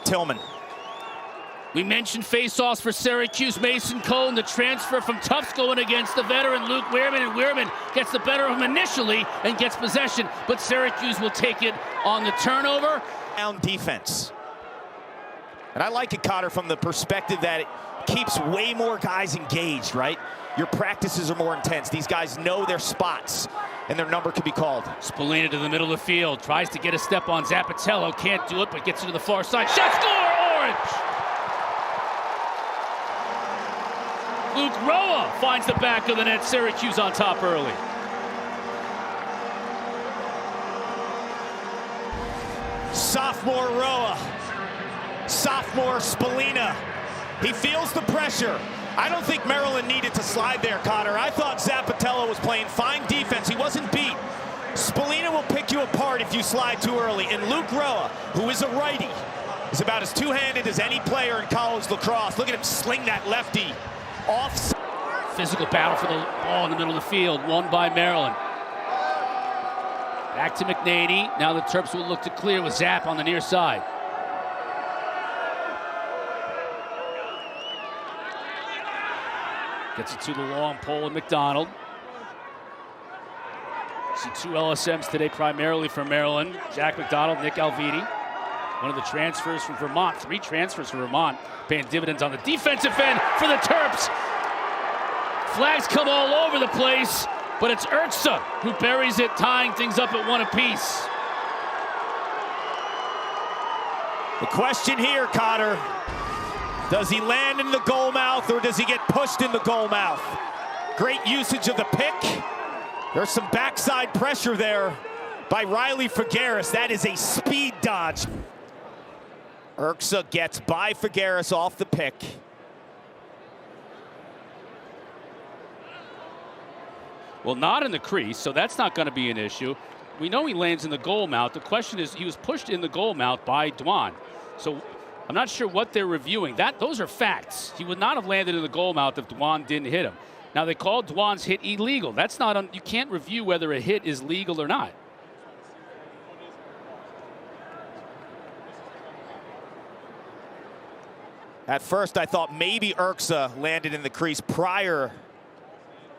Tillman. We mentioned face-offs for Syracuse. Mason Cone, the transfer from Tufts, going against the veteran Luke Wehrman, and Wehrman gets the better of him initially and gets possession, but Syracuse will take it on the turnover. Down defense. And I like it, Cotter, from the perspective that it keeps way more guys engaged, right? Your practices are more intense. These guys know their spots, and their number can be called. Spallina to the middle of the field, tries to get a step on Zappatello, can't do it, but gets it to the far side. Shot, score, Orange! Luke Roa finds the back of the net. Syracuse on top early. Sophomore Roa. Sophomore Spallina. He feels the pressure. I don't think Maryland needed to slide there, Cotter. I thought Zappatello was playing fine defense. He wasn't beat. Spallina will pick you apart if you slide too early. And Luke Roa, who is a righty, is about as two-handed as any player in college lacrosse. Look at him sling that lefty off. Physical battle for the ball in the middle of the field, won by Maryland. Back to McNady. Now the Terps will look to clear with Zapp on the near side. Gets it to the long pole of McDonald. See two LSMs today primarily from Maryland. Jack McDonald, Nick Alviti. One of the transfers from Vermont. 3 transfers from Vermont paying dividends on the defensive end for the Terps. Flags come all over the place, but it's Urtza who buries it, tying things up at 1 apiece. The question here, Cotter, does he land in the goal mouth or does he get pushed in the goal mouth? Great usage of the pick. There's some backside pressure there by Riley Figueres. That is a speed dodge. Urtza gets by Figueres off the pick. Well, not in the crease, so that's not going to be an issue. We know he lands in the goal mouth. The question is, he was pushed in the goal mouth by Dwan. So I'm not sure what they're reviewing. Those are facts. He would not have landed in the goal mouth if Dwan didn't hit him. Now, they called Dwan's hit illegal. That's not, you can't review whether a hit is legal or not. At first, I thought maybe Urtza landed in the crease prior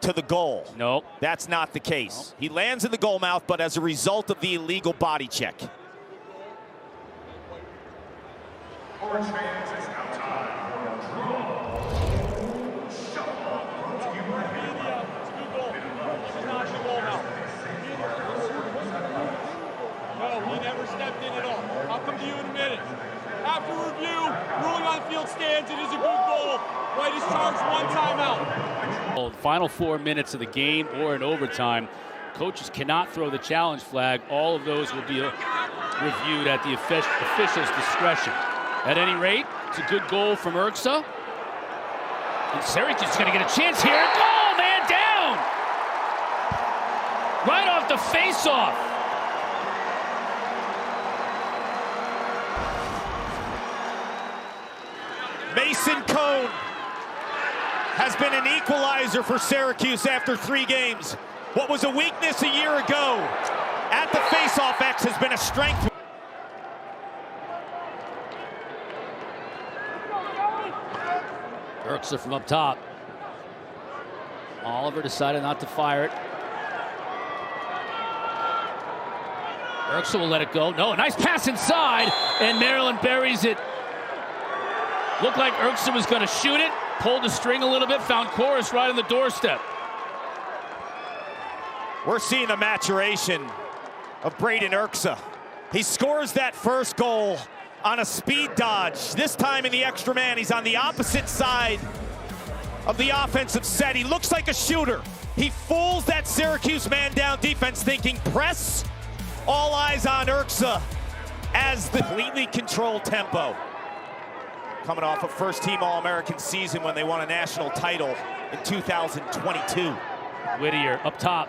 to the goal. No. That's not the case. He lands in the goal mouth, but as a result of the illegal body check. Orange fans, it's now time for a draw. No, he never stepped in at all. I'll come to you in a minute. After review, ruling on field stands, it is a good goal. White is charged 1 timeout. Well, final 4 minutes of the game or in overtime. Coaches cannot throw the challenge flag. All of those will be reviewed at the official's discretion. At any rate, it's a good goal from Urtza. And Syracuse is going to get a chance here. Goal, man, down! Right off the face-off. Mason Cone has been an equalizer for Syracuse after 3 games. What was a weakness a year ago at the face-off X has been a strength. Urtza from up top. Oliver decided not to fire it. Urtza will let it go. No, a nice pass inside, and Maryland buries it. Looked like Urtza was going to shoot it, pulled the string a little bit, found Chorus right on the doorstep. We're seeing the maturation of Braden Urtza. He scores that first goal on a speed dodge. This time in the extra man, he's on the opposite side of the offensive set. He looks like a shooter. He fools that Syracuse man down defense thinking press. All eyes on Urtza as the completely controlled tempo. Coming off a first-team All-American season when they won a national title in 2022. Whittier up top.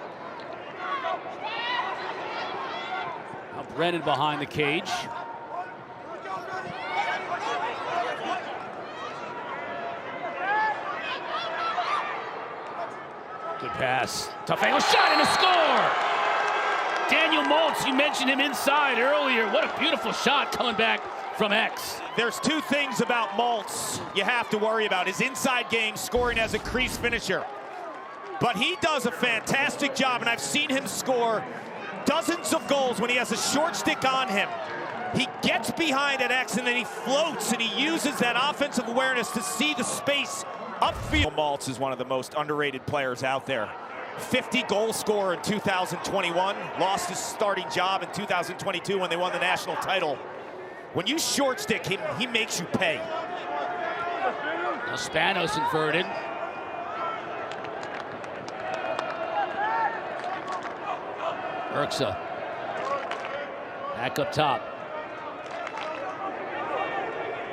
Now Brennan behind the cage. Good pass. Tough angle shot and a score! Daniel Maltz, you mentioned him inside earlier. What a beautiful shot coming back from X. There's two things about Maltz you have to worry about. His inside game, scoring as a crease finisher. But he does a fantastic job, and I've seen him score dozens of goals when he has a short stick on him. He gets behind at X, and then he floats, and he uses that offensive awareness to see the space upfield. Maltz is one of the most underrated players out there. 50 goal scorer in 2021, lost his starting job in 2022 when they won the national title. When you short stick him, he makes you pay. Now Spanos inverted. Urksa back up top.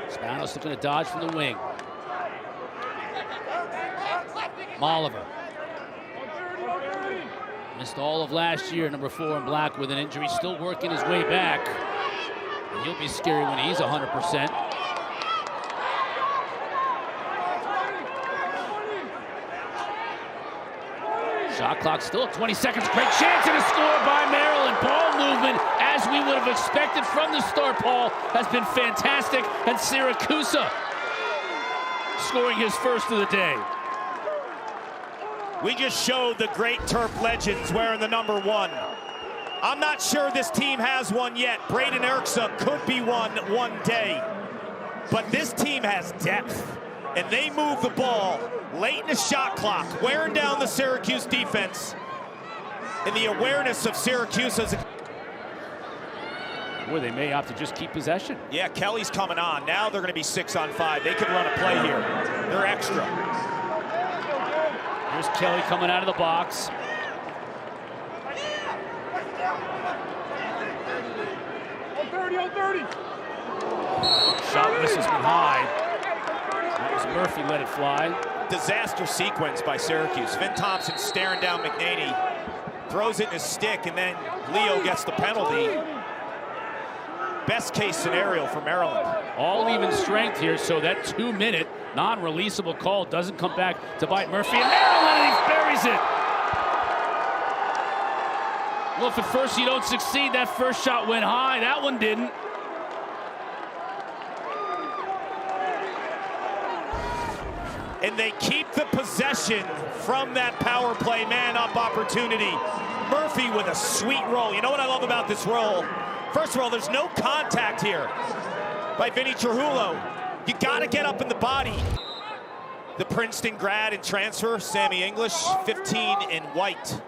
Spanos looking to dodge from the wing. Molliver missed all of last year, number 4 in black with an injury, still working his way back. And he'll be scary when he's 100%. Shot clock still at 20 seconds. Great chance and a score by Maryland. Ball movement, as we would have expected from the start, Paul, has been fantastic. And Syracuse scoring his first of the day. We just showed the great Terp legends wearing the number 1. I'm not sure this team has one yet. Braden Urksa could be one day. But this team has depth, and they move the ball late in the shot clock, wearing down the Syracuse defense. And the awareness of Syracuse as Boy, they may opt to just keep possession. Yeah, Kelly's coming on. Now they're going to be 6-on-5. They could run a play here. They're extra. Here's Kelly coming out of the box. On 30. Shot misses from high. That was Murphy, let it fly. Disaster sequence by Syracuse. Finn Thompson staring down McNaney. Throws it in his stick, and then Leo gets the penalty. Best case scenario for Maryland. All even strength here, so that 2-minute non-releasable call doesn't come back to bite Murphy. And Maryland, he buries it. Well, if at first you don't succeed, that first shot went high. That one didn't. And they keep the possession from that power play man-up opportunity. Murphy with a sweet roll. You know what I love about this roll? First of all, there's no contact here by Vinny Trujillo. You got to get up in the body. The Princeton grad and transfer, Sammy English, 15 in white.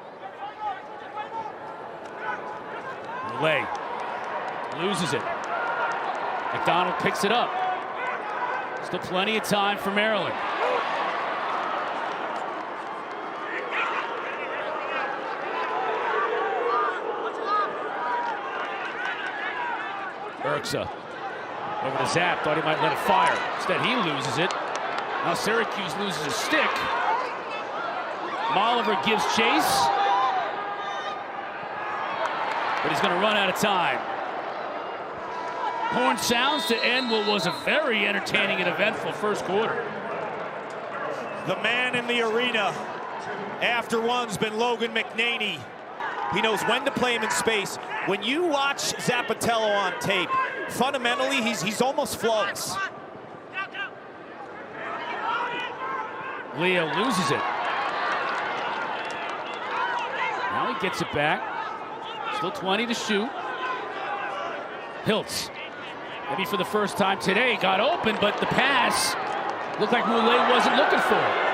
Lay loses it. McDonald picks it up. Still plenty of time for Maryland. Urksa over to Zap, thought he might let it fire. Instead, he loses it. Now Syracuse loses a stick. Molliver gives chase, but he's going to run out of time. Horn sounds to end what was a very entertaining and eventful first quarter. The man in the arena after one's been Logan McNaney. He knows when to play him in space. When you watch Zappatello on tape, fundamentally, he's almost flawless. Leo loses it. Now he gets it back. Still 20 to shoot. Hiltz, maybe for the first time today, got open, but the pass looked like Moulet wasn't looking for it.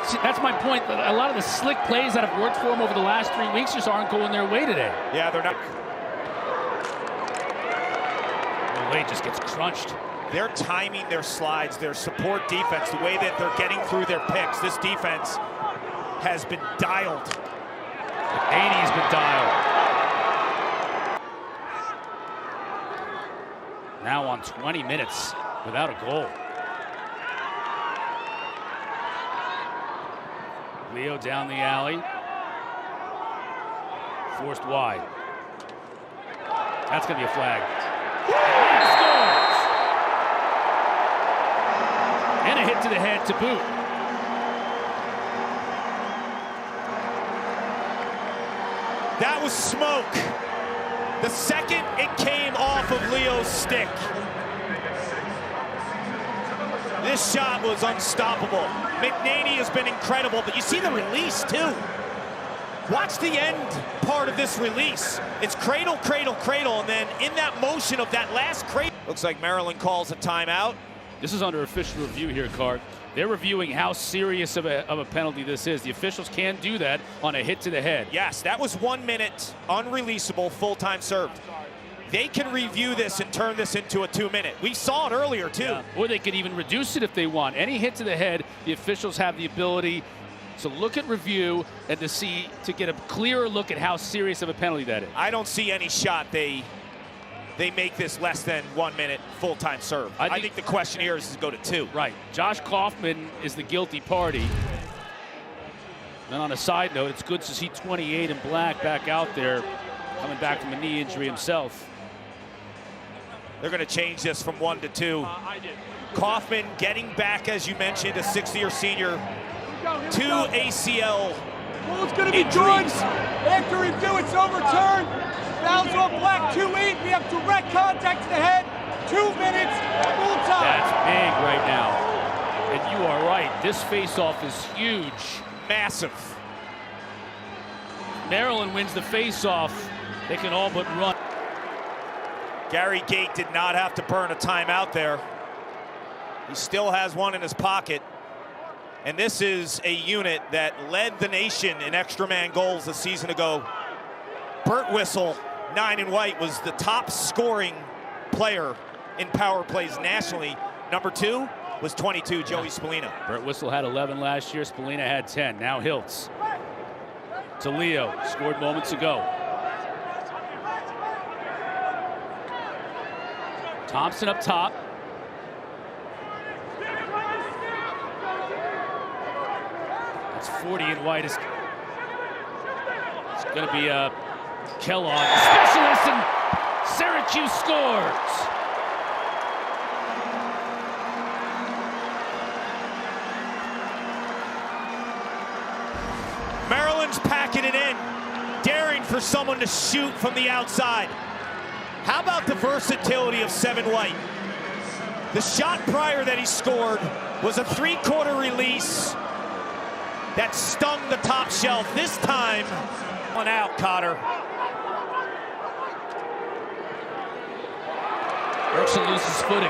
See, that's my point. A lot of the slick plays that have worked for him over the last 3 weeks just aren't going their way today. Yeah, they're not. Moulet just gets crunched. They're timing their slides, their support defense, the way that they're getting through their picks. This defense has been dialed. McNaney's been dialed. Now on 20 minutes without a goal. Leo down the alley. Forced wide. That's going to be a flag. And scores! And a hit to the head to boot. That was smoke. The second it came off of Leo's stick, this shot was unstoppable. McNaney has been incredible, but you see the release too. Watch the end part of this release. It's cradle, cradle, cradle, and then in that motion of that last cradle. Looks like Maryland calls a timeout. This is under official review here, Cart. They're reviewing how serious of a penalty this is. The officials can do that on a hit to the head. Yes, that was 1 minute, unreleasable, full-time served. They can review this and turn this into a 2-minute. We saw it earlier, too. Yeah. Or they could even reduce it if they want. Any hit to the head, the officials have the ability to look at review and to get a clearer look at how serious of a penalty that is. I don't see any shot they make this less than 1 minute full-time serve. I think the question here is to go to 2. Right. Josh Kaufman is the guilty party. And on a side note, it's good to see 28 in black back out there, coming back from a knee injury himself. They're going to change this from 1 to 2. Kaufman getting back, as you mentioned, a 6th-year senior, 2 ACL. Rule's going to be good. After review, it's overturned. Fouls on black, 2-8. We have direct contact to the head. 2 minutes, full time. That's big right now. And you are right. This face-off is huge. Massive. Maryland wins the face-off. They can all but run. Gary Gate did not have to burn a timeout there. He still has one in his pocket. And this is a unit that led the nation in extra man goals a season ago. Burt Whistle, 9 in white, was the top scoring player in power plays nationally. Number 2 was 22, Joey Spallina. Burt Whistle had 11 last year. Spallina had 10. Now Hiltz to Leo, scored moments ago. Thompson up top. That's 40 in white. It's going to be Kellogg, specialist, and Syracuse scores. Maryland's packing it in, daring for someone to shoot from the outside. How about the versatility of 7 white? The shot prior that he scored was a 3-quarter release that stung the top shelf. This time, one out, Cotter. Erkson loses footing.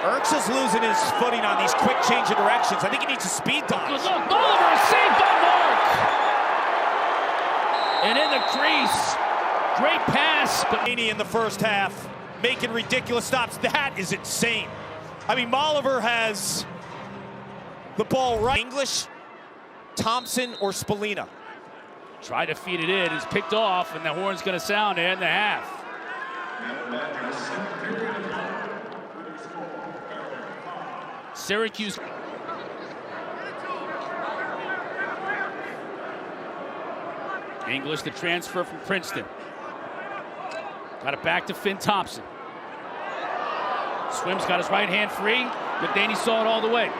Erksa's losing his footing on these quick change of directions. I think he needs a speed dodge. Good look, Oliver, saved by Mark. And in the crease. Great pass, but in the first half, making ridiculous stops. That is insane. I mean, Molliver has the ball right. English, Thompson, or Spallina. Try to feed it in. It's picked off, and the horn's going to sound to end the half. Syracuse. English, the transfer from Princeton. Got it back to Finn Thompson. Swim's got his right hand free. McNaney saw it all the way.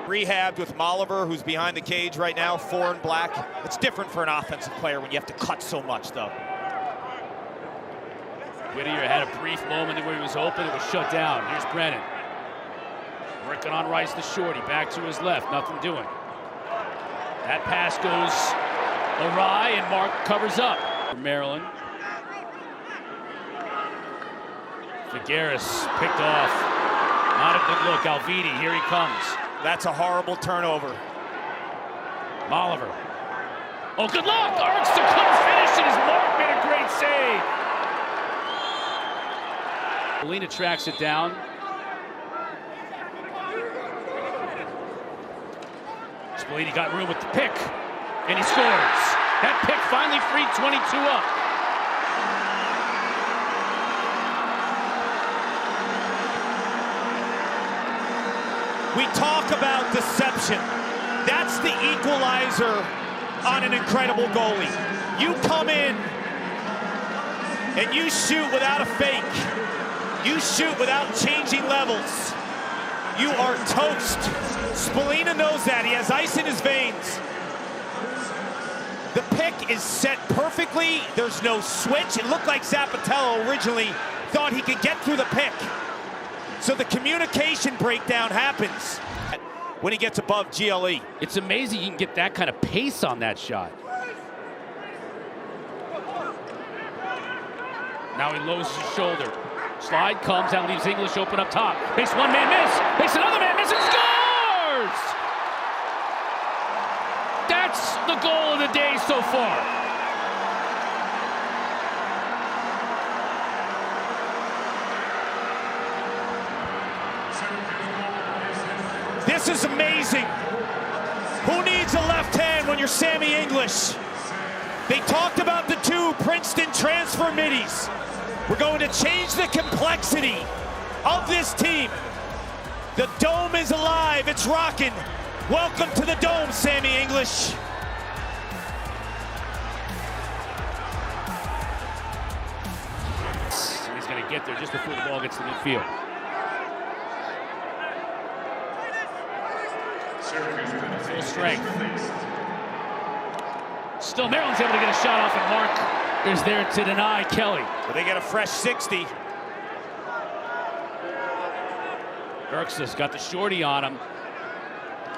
Rehabbed with Molliver, who's behind the cage right now, 4 in black. It's different for an offensive player when you have to cut so much, though. Whittier had a brief moment where he was open. It was shut down. Here's Brennan. Working on Rice, the shorty. Back to his left. Nothing doing. That pass goes awry, and Mark covers up. Maryland. Figueres picked off. Not a good look. Alviti, here he comes. That's a horrible turnover. Molliver. Oh, good luck! Erkson couldn't finish it as Mark made a great save. Spallina tracks it down. Spallina got room with the pick, and he scores. That pick finally freed 22 up. We talk about deception. That's the equalizer on an incredible goalie. You come in and you shoot without a fake. You shoot without changing levels. You are toast. Spallina knows that. He has ice in his veins. The pick is set perfectly. There's no switch. It looked like Zapatello originally thought he could get through the pick. So the communication breakdown happens when he gets above GLE. It's amazing you can get that kind of pace on that shot. Now he lowers his shoulder. Slide comes out, leaves English open up top. Makes one man miss, makes another man miss, and scores! That's the goal of the day so far. This is amazing. Who needs a left hand when you're Sammy English? They talked about the two Princeton transfer middies. We're going to change the complexity of this team. The Dome is alive, it's rocking. Welcome to the Dome, Sammy English. He's going to get there just before the ball gets to midfield. Full strength. Still Maryland's able to get a shot off, and Mark is there to deny Kelly. But they get a fresh 60. Urksa's got the shorty on him.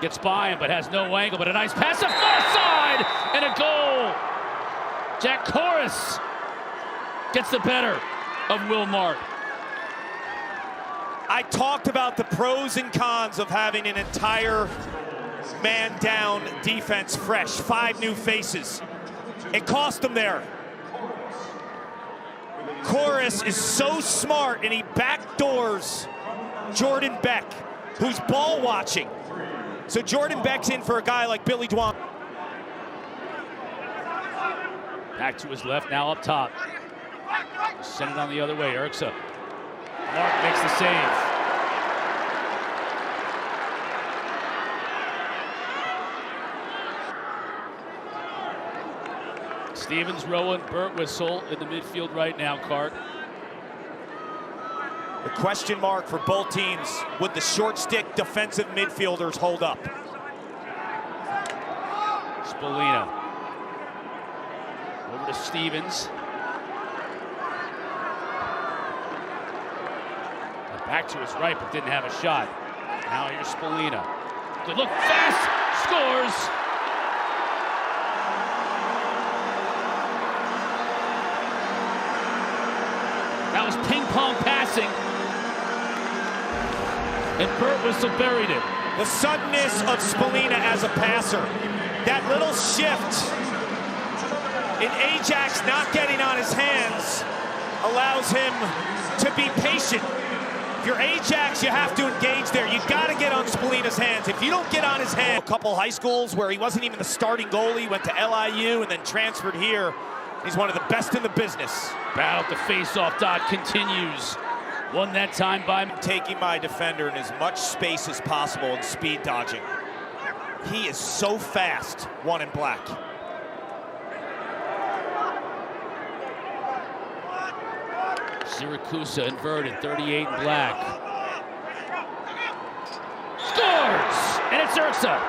Gets by him, but has no angle, but a nice pass to far side, and a goal. Jack Corus gets the better of Will Mark. I talked about the pros and cons of having an entire man-down defense fresh. 5 new faces. It cost them there. Corus is so smart, and he backdoors Jordan Beck, who's ball watching. So Jordan Beck's in for a guy like Billy Dwan. Back to his left, now up top. Send it on the other way, Urksa. Mark makes the save. Stevens, Rowan, Burtwhistle in the midfield right now, Cart. The question mark for both teams, would the short stick defensive midfielders hold up? Spolina. Over to Stevens. Back to his right, but didn't have a shot. Now here's Spolina. Good look, fast, scores. That was ping pong passing. And Burtwhistle buried it. The suddenness of Spolina as a passer. That little shift in Ajax not getting on his hands allows him to be patient. If you're Ajax, you have to engage there. You've got to get on Spolina's hands. If you don't get on his hands, a couple high schools where he wasn't even the starting goalie, went to LIU and then transferred here. He's one of the best in the business. Battle to face-off dot continues. Won that time by taking my defender in as much space as possible and speed dodging. He is so fast, one in black. Syracuse inverted, 38 in black. Scores! And it's Urksa.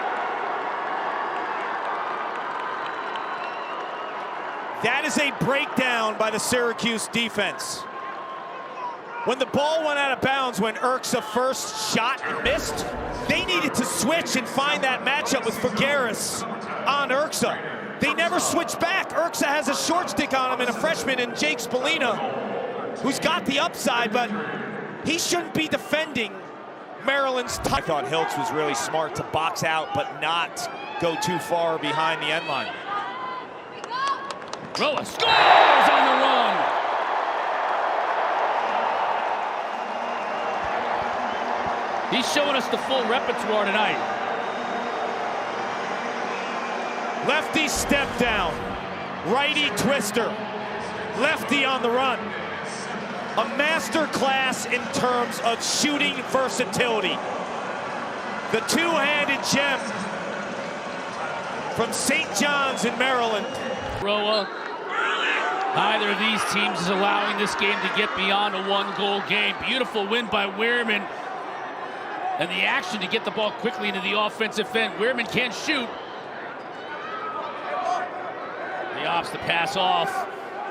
That is a breakdown by the Syracuse defense. When the ball went out of bounds when Urksa first shot and missed, they needed to switch and find that matchup with Figueres on Urksa. They never switched back. Urksa has a short stick on him and a freshman in Jake Spolina, who's got the upside, but he shouldn't be defending Maryland's touch. I thought Hiltz was really smart to box out, but not go too far behind the end line. Roa scores on the run. He's showing us the full repertoire tonight. Lefty step down, righty twister, lefty on the run. A master class in terms of shooting versatility. The two-handed gem from St. John's in Maryland. Roa, neither of these teams is allowing this game to get beyond a one-goal game. Beautiful win by Weirman. And the action to get the ball quickly into the offensive end. Weirman can't shoot. He opts to pass off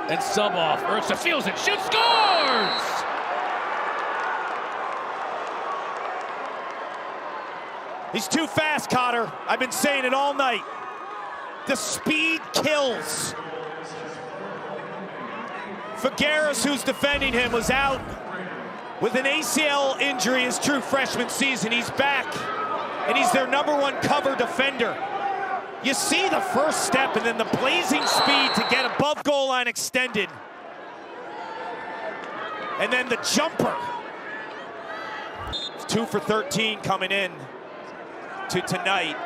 and sub off. Urksa feels it, shoots, scores! He's too fast, Cotter. I've been saying it all night. The speed kills. Figueres, who's defending him, was out with an ACL injury his true freshman season. He's back, and he's their #1 cover defender. You see the first step and then the blazing speed to get above goal line extended. And then the jumper. It's 2 for 13 coming in to tonight.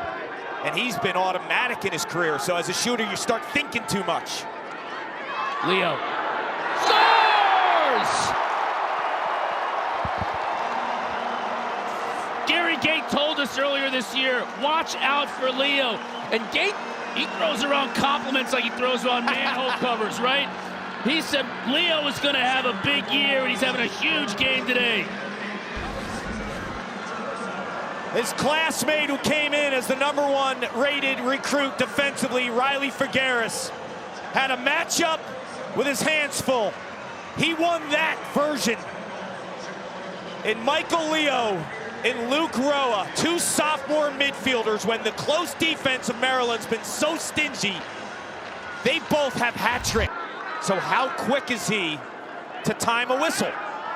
And he's been automatic in his career. So as a shooter, you start thinking too much. Leo scores! Gary Gate told us earlier this year, watch out for Leo. And Gate, he throws around compliments like he throws around manhole covers, right? He said Leo is going to have a big year, and he's having a huge game today. His classmate who came in as the #1 rated recruit defensively, Riley Figueres, had a matchup with his hands full. He won that version. And Michael Leo and Luke Roa, 2 sophomore midfielders, when the close defense of Maryland's been so stingy, they both have hat trick. So how quick is he to time a whistle?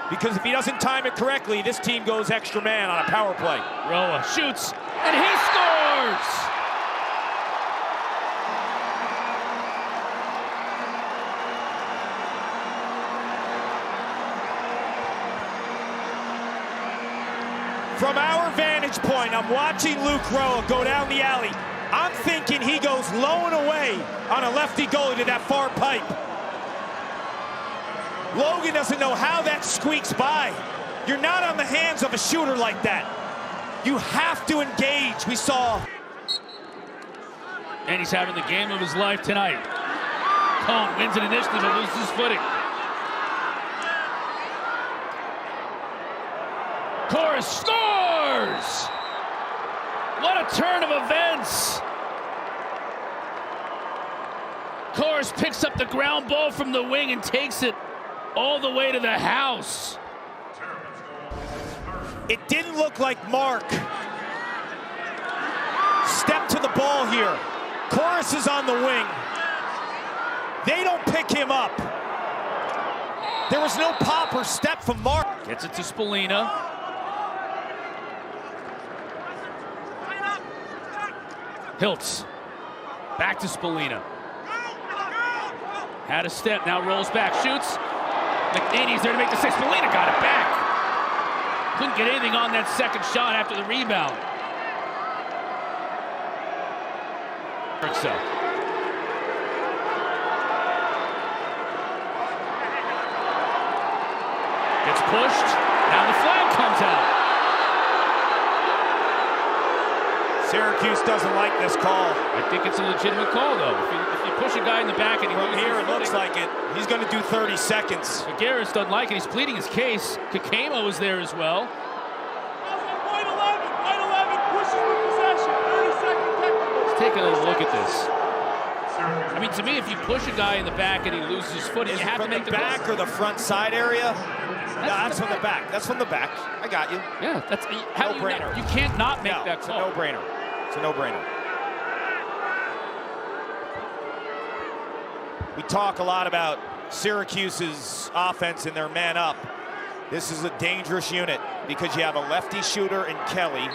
Because if he doesn't time it correctly, this team goes extra man on a power play. Roa shoots, and he scores! From our vantage point, I'm watching Luke Roa go down the alley. I'm thinking he goes low and away on a lefty goalie to that far pipe. Logan doesn't know how that squeaks by. You're not on the hands of a shooter like that. You have to engage. We saw. And he's having the game of his life tonight. Cone wins an initiative and loses his footing. Chorus scores! What a turn of events! Chorus picks up the ground ball from the wing and takes it all the way to the house. It didn't look like Mark stepped to the ball here. Chorus is on the wing. They don't pick him up. There was no pop or step from Mark. Gets it to Spallina. Hiltz. Back to Spallina. Had a step, now rolls back, shoots. McNaney's there to make the save. Spallina got it back. Couldn't get anything on that second shot after the rebound. Urksa. Gets pushed. Now the flag comes out. Syracuse doesn't like this call. I think it's a legitimate call, though. If you push a guy in the back and he From loses here, his it looks footing, like it. He's going to do 30 seconds. Figueres doesn't like it. He's pleading his case. Kakemo is there as well. Point 11, pushes the possession, 30-second technical. Let's take a look at this. I mean, to me, if you push a guy in the back and he loses his footing, you have to make the back goal. or the front side area. That's from the back. That's from the back. I got you. Yeah, that's how No-brainer. you can't not make that It's a call. no-brainer. It's a no-brainer. We talk a lot about Syracuse's offense and their man up. This is a dangerous unit because you have a lefty shooter in Kelly,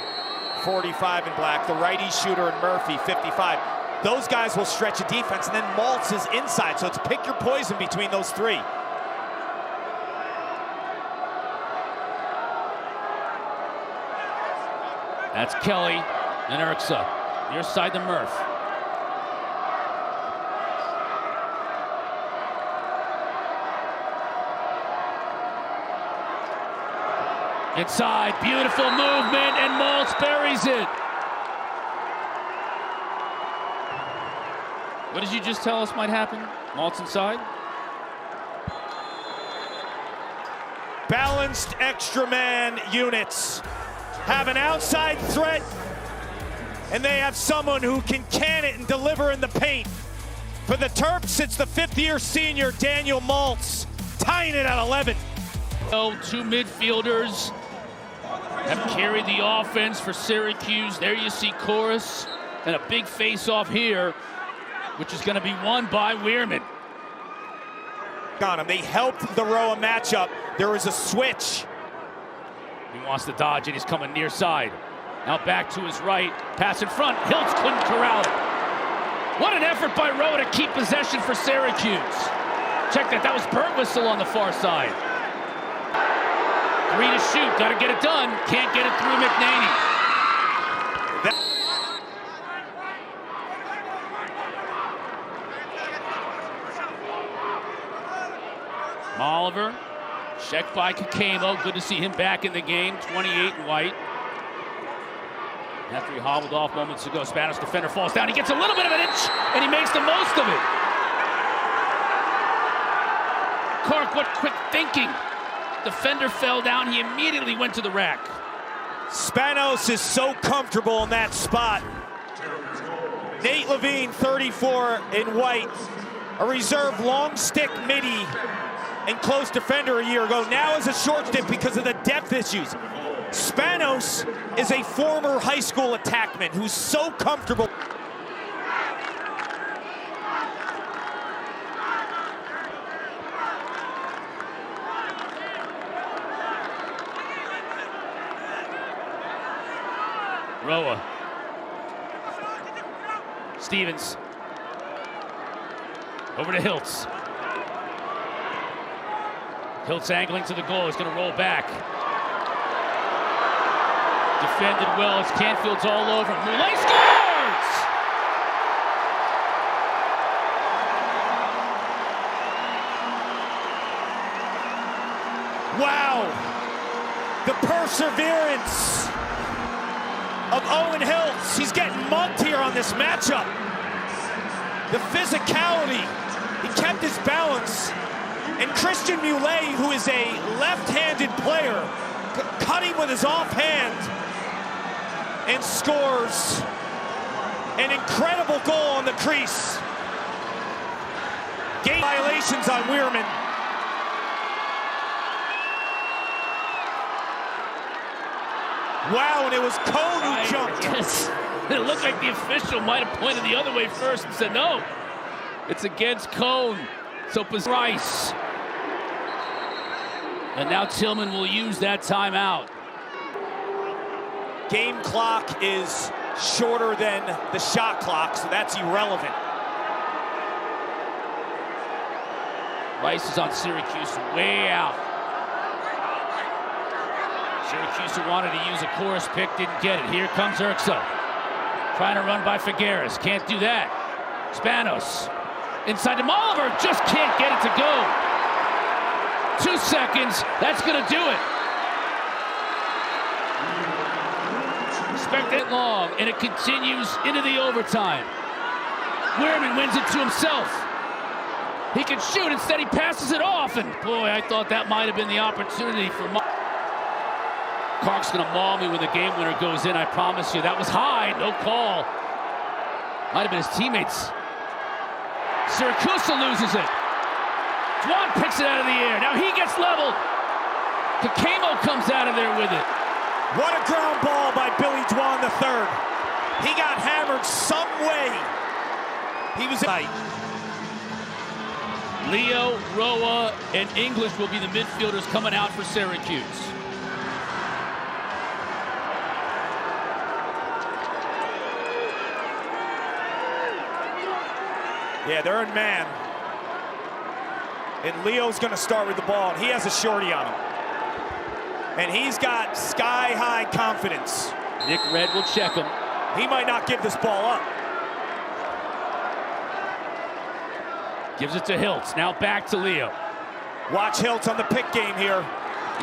45 in black, the righty shooter in Murphy, 55. Those guys will stretch a defense, and then Maltz is inside, so it's pick your poison between those three. That's Kelly and Urksa. Near side to Murph. Inside, beautiful movement, and Maltz buries it. What did you just tell us might happen? Maltz inside? Balanced extra man units have an outside threat, and they have someone who can it and deliver in the paint. For the Terps, it's the fifth-year senior Daniel Maltz, tying it at 11. Two midfielders have carried the offense for Syracuse. There you see Chorus, and a big face-off here, which is going to be won by Weirman. On him. They helped the Roa matchup. There was a switch. He wants to dodge it. He's coming near side. Now back to his right. Pass in front. Hiltz couldn't corral it. What an effort by Roa to keep possession for Syracuse. Check that. That was Burtwhistle on the far side. 3 to shoot. Got to get it done. Can't get it through McNaney. Oliver, checked by Kakemo. Good to see him back in the game. 28 in white. After he hobbled off moments ago, Spanish defender falls down. He gets a little bit of an inch, and he makes the most of it. Clark, what quick thinking. Defender fell down. He immediately went to the rack. Spanos is so comfortable in that spot. Nate Levine, 34 in white. A reserve long stick midi and close defender a year ago. Now is a short stick because of the depth issues. Spanos is a former high school attackman who's so comfortable. Roa. Stevens. Over to Hiltz. Hiltz angling to the goal. He's going to roll back. Defended well as Canfield's all over. Moulay scores! Wow! The perseverance of Owen Hiltz. He's getting mugged here on this matchup. The physicality. He kept his balance. And Christian Moulay, who is a left-handed player, cut him with his offhand and scores an incredible goal on the crease. Game violations on Weirman. Wow, and it was Cone who jumped. Yes. It looked like the official might have pointed the other way first and said, no, it's against Cone. So Rice. And now Tillman will use that timeout. Game clock is shorter than the shot clock, so that's irrelevant. Rice is on Syracuse way out. Syracuse, who wanted to use a chorus pick, didn't get it. Here comes Urxa. Trying to run by Figueres. Can't do that. Spanos. Inside to Oliver. Just can't get it to go. 2 seconds. That's going to do it. Expect it long, and it continues into the overtime. Weirman wins it to himself. He can shoot. Instead, he passes it off. And boy, I thought that might have been the opportunity for Clark's going to maul me when the game winner goes in, I promise you. That was high, no call. Might have been his teammates. Syracuse loses it. Dwan picks it out of the air. Now he gets leveled. Kakemo comes out of there with it. What a ground ball by Billy Dwan III. He got hammered some way. He was right. Leo, Roa, and English will be the midfielders coming out for Syracuse. Yeah, they're in man. And Leo's going to start with the ball, and he has a shorty on him. And he's got sky-high confidence. Nick Red will check him. He might not give this ball up. Gives it to Hiltz. Now back to Leo. Watch Hiltz on the pick game here.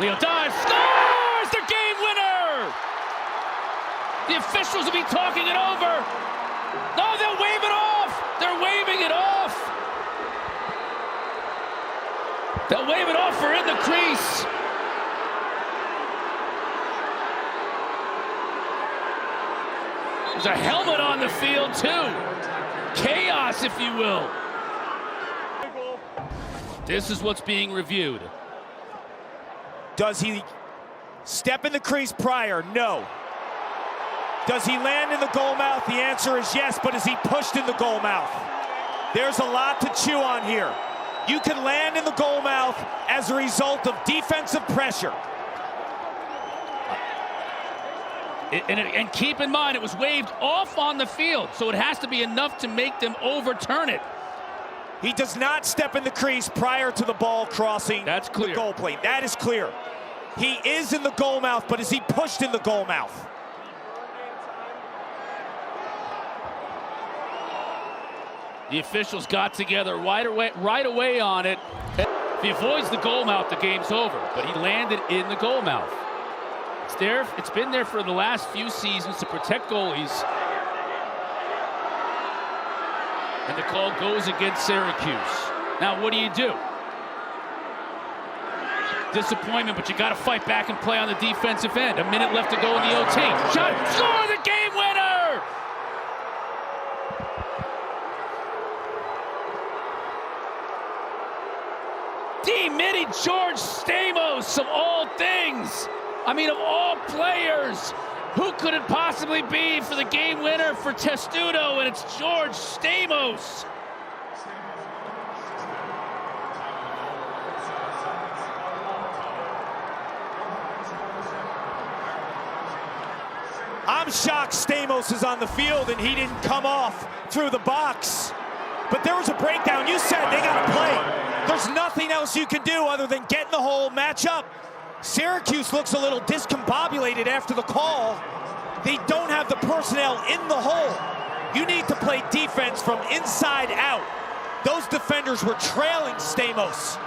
Leo dives, scores! The game winner! The officials will be talking it over. No, they'll wave it off! They're waving it off! They'll wave it off for in the crease. There's a helmet on the field, too. Chaos, if you will. This is what's being reviewed. Does he step in the crease prior? No. Does he land in the goal mouth? The answer is yes, but is he pushed in the goal mouth? There's a lot to chew on here. You can land in the goal mouth as a result of defensive pressure. And keep in mind, it was waved off on the field, so it has to be enough to make them overturn it. He does not step in the crease prior to the ball crossing the goal plane. That is clear. He is in the goal mouth, but is he pushed in the goal mouth? The officials got together right away on it. If he avoids the goal mouth, the game's over. But he landed in the goal mouth. It's there. It's been there for the last few seasons to protect goalies. And the call goes against Syracuse. Now, what do? Disappointment, but you got to fight back and play on the defensive end. A minute left to go in the OT. Shot, score the game winner! D-Mitty George Stamos, of all things. I mean, of all players, who could it possibly be for the game winner for Testudo? And it's George Stamos. I'm shocked Stamos is on the field and he didn't come off through the box. But there was a breakdown. You said they got to play. There's nothing else you can do other than get in the hole, match up. Syracuse looks a little discombobulated after the call. They don't have the personnel in the hole. You need to play defense from inside out. Those defenders were trailing Stamos.